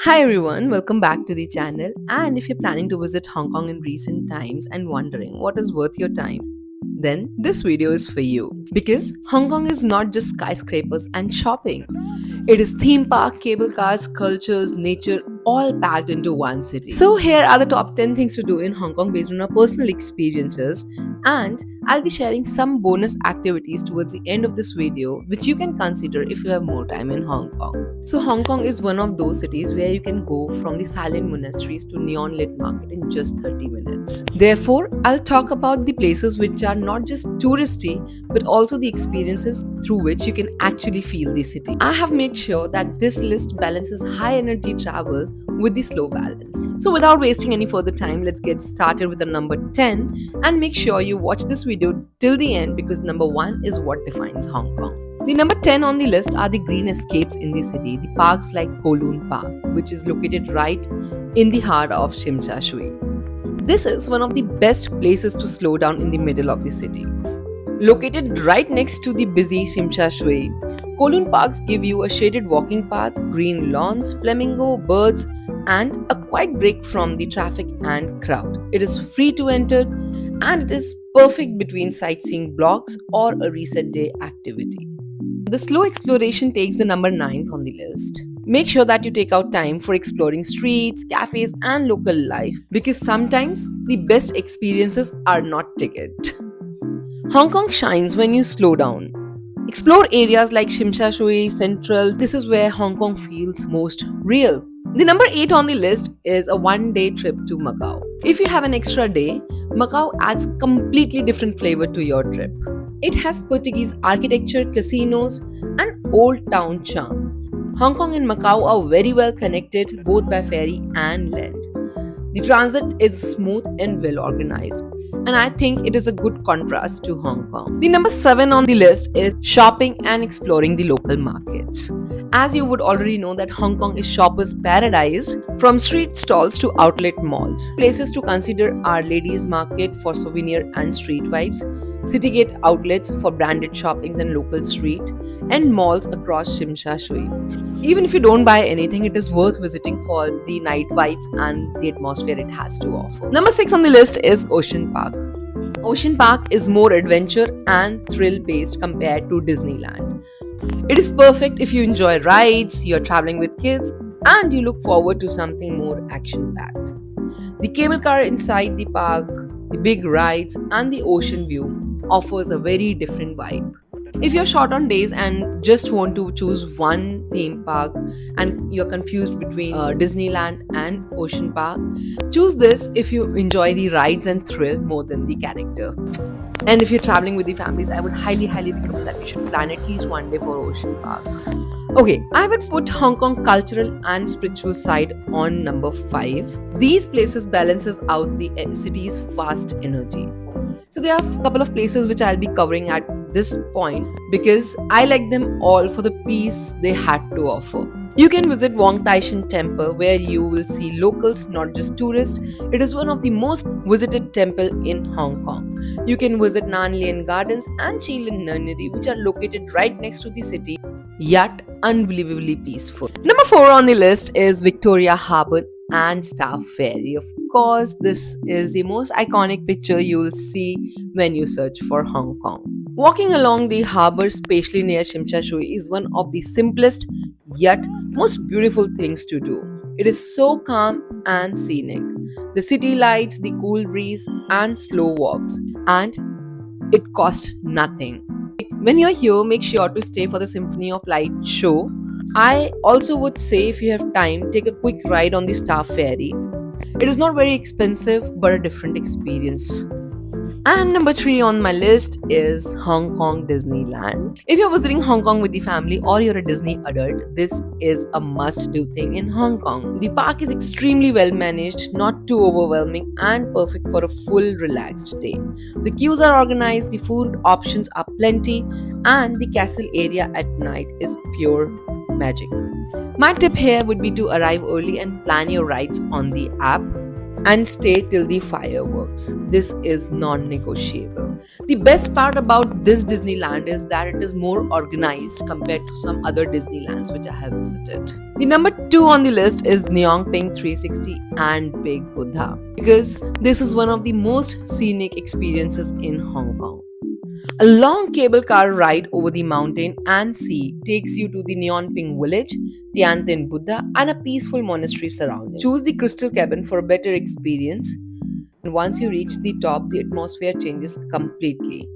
Hi everyone, welcome back to the channel. And if you're planning to visit Hong Kong in recent times and wondering what is worth your time, then this video is for you. Because Hong Kong is not just skyscrapers and shopping. It is theme park, cable cars, cultures, nature, all packed into one city. So here are the top 10 things to do in Hong Kong based on our personal experiences, and I'll be sharing some bonus activities towards the end of this video which you can consider if you have more time in Hong Kong. So Hong Kong is one of those cities where you can go from the silent monasteries to neon lit market in just 30 minutes. Therefore, I'll talk about the places which are not just touristy but also the experiences through which you can actually feel the city. I have made sure that this list balances high energy travel with the slow balance. So without wasting any further time, let's get started with the number 10, and make sure you watch this video till the end because number 1 is what defines Hong Kong. The number 10 on the list are the green escapes in the city, the parks like Kowloon Park, which is located right in the heart of Tsim Sha Tsui. This is one of the best places to slow down in the middle of the city. Located right next to the busy Tsim Sha Tsui, Kowloon Parks give you a shaded walking path, green lawns, flamingo, birds, and a quiet break from the traffic and crowd. It is free to enter and it is perfect between sightseeing blocks or a reset day activity. The slow exploration takes the number 9th on the list. Make sure that you take out time for exploring streets, cafes, and local life because sometimes the best experiences are not ticket. Hong Kong shines when you slow down. Explore areas like Tsim Sha Tsui, Central. This is where Hong Kong feels most real. The number 8 on the list is a one-day trip to Macau. If you have an extra day, Macau adds completely different flavor to your trip. It has Portuguese architecture, casinos, and old town charm. Hong Kong and Macau are very well connected both by ferry and land. The transit is smooth and well organized, and I think it is a good contrast to Hong Kong. The number 7 on the list is shopping and exploring the local markets. As you would already know that Hong Kong is shoppers' paradise, from street stalls to outlet malls. Places to consider are Ladies Market for souvenir and street vibes, Citygate outlets for branded shoppings and local street, and malls across Tsim Sha Tsui. Even if you don't buy anything, it is worth visiting for the night vibes and the atmosphere it has to offer. Number 6 on the list is Ocean Park. Ocean Park is more adventure and thrill based compared to Disneyland. It is perfect if you enjoy rides, you're traveling with kids, and you look forward to something more action packed. The cable car inside the park, the big rides, and the ocean view offers a very different vibe. If you're short on days and just want to choose one theme park and you're confused between Disneyland and Ocean Park, choose this if you enjoy the rides and thrill more than the character. And if you're traveling with the families, I would highly recommend that you should plan at least one day for Ocean Park. Okay, I would put Hong Kong cultural and spiritual side on number 5. These places balances out the city's fast energy. So there are a couple of places which I'll be covering at this point because I like them all for the peace they had to offer. You can visit Wong Tai Shin Temple where you will see locals, not just tourists. It is one of the most visited temple in Hong Kong. You can visit Nan Lian Gardens and Chi Lin Nunnery, which are located right next to the city, yet unbelievably peaceful. Number 4 on the list is Victoria Harbour and Staff Ferry. Of course, this is the most iconic picture you will see when you search for Hong Kong. Walking along the harbour, especially near Tsim Sha Tsui, is one of the simplest yet most beautiful things to do. It is so calm and scenic. The city lights, the cool breeze, and slow walks, and it costs nothing. When you're here, make sure to stay for the Symphony of Light show. I also would say if you have time, take a quick ride on the Staff Ferry. It is not very expensive but a different experience. And number 3 on my list is Hong Kong Disneyland. If you're visiting Hong Kong with the family or you're a Disney adult, this is a must-do thing in Hong Kong. The park is extremely well managed, not too overwhelming, and perfect for a full relaxed day. The queues are organized, the food options are plenty, and the castle area at night is pure magic. My tip here would be to arrive early and plan your rides on the app. and stay till the fireworks. This is non-negotiable. The best part about this Disneyland is that it is more organized compared to some other Disneylands which I have visited. The number 2 on the list is Neongping 360 and Big Buddha, because this is one of the most scenic experiences in Hong Kong. A long cable car ride over the mountain and sea takes you to the Neon Pink village, Tian Tin Buddha, and a peaceful monastery surrounding. Choose the crystal cabin for a better experience. And once you reach the top, the atmosphere changes completely.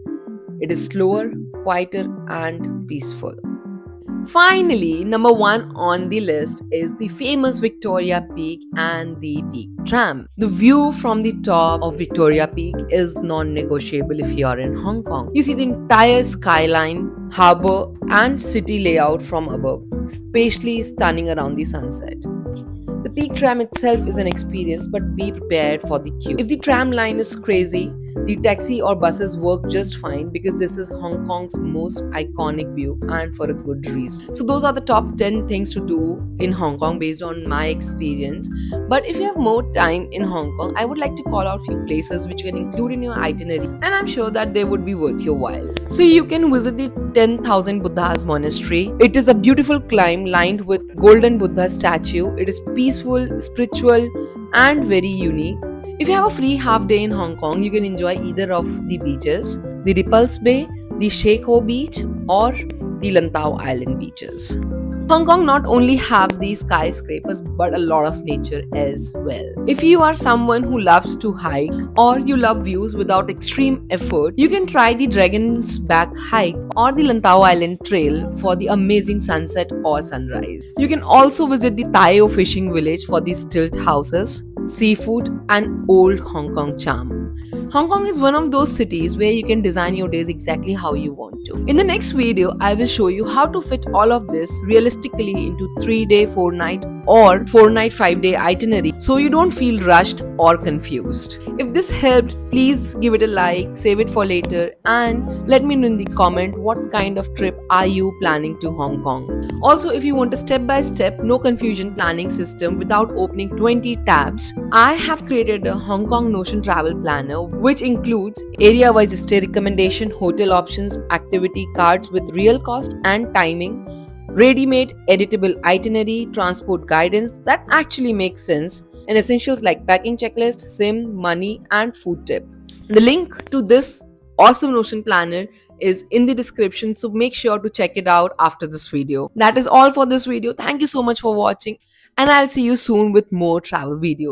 It is slower, quieter, and peaceful. Finally, number 1 on the list is the famous Victoria Peak and the Peak Tram. The view from the top of Victoria Peak is non-negotiable if you are in Hong Kong. You see the entire skyline, harbour and city layout from above, especially stunning around the sunset. The Peak Tram itself is an experience, but be prepared for the queue. If the tram line is crazy, the taxi or buses work just fine because this is Hong Kong's most iconic view and for a good reason. So those are the top 10 things to do in Hong Kong based on my experience. But if you have more time in Hong Kong, I would like to call out few places which you can include in your itinerary, and I'm sure that they would be worth your while. So you can visit the 10,000 Buddhas monastery. It is a beautiful climb lined with golden Buddha statue. It is peaceful, spiritual and very unique. If you have a free half day in Hong Kong, you can enjoy either of the beaches, the Repulse Bay, the Shek Ho Beach, or the Lantau Island beaches. Hong Kong not only have these skyscrapers but a lot of nature as well. If you are someone who loves to hike or you love views without extreme effort, you can try the Dragon's Back hike or the Lantau Island Trail for the amazing sunset or sunrise. You can also visit the Tayo fishing village for the stilt houses, seafood and old Hong Kong charm. Hong Kong is one of those cities where you can design your days exactly how you want to. In the next video, I will show you how to fit all of this realistically into 3-day, 4-night or 4-night, 5-day itinerary so you don't feel rushed or confused. If this helped, please give it a like, save it for later and let me know in the comment what kind of trip are you planning to Hong Kong. Also, if you want a step-by-step, no confusion planning system without opening 20 tabs, I have created a Hong Kong Notion travel planner which includes area-wise stay recommendation, hotel options, activity cards with real cost and timing, ready-made editable itinerary, transport guidance that actually makes sense, and essentials like packing checklist, SIM, money, and food tip. The link to this awesome Notion planner is in the description, so make sure to check it out after this video. That is all for this video. Thank you so much for watching, and I'll see you soon with more travel videos.